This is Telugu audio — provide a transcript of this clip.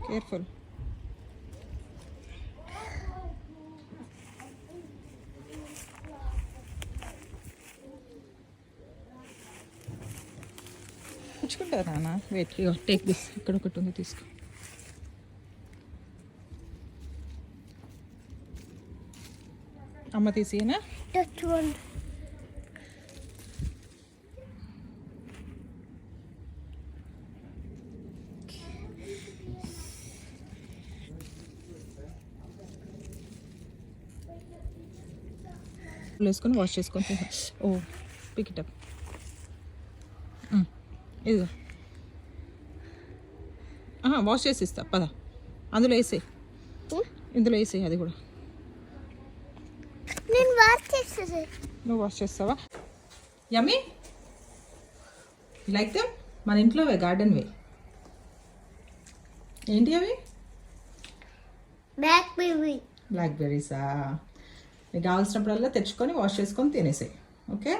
కేర్ఫుల్. పుచ్చుకుంటారా నాన్న? Wait, take this. ఇక్కడ ఒకటి ఉంది, తీసుకో. అమ్మ తీసేనా? వేసుకొని వాష్ చేసుకొని. Oh pick it up. ఇదిగో వాష్ చేసి ఇస్తా పద. అందులో వేసేయి, ఇందులో వేసేయి. అది కూడా నేను వాష్ చేసేది. నువ్వు వాష్ చేస్తావా? యమ్మీ లైక్ దెమ్. మన ఇంట్లో గార్డెన్ వే. ఏంటి అవి? బ్లాక్ బెర్రీసా? నీకు కావాల్సినప్పుడల్లా తెచ్చుకొని వాష్ చేసుకొని తినేసాయి. ఓకే.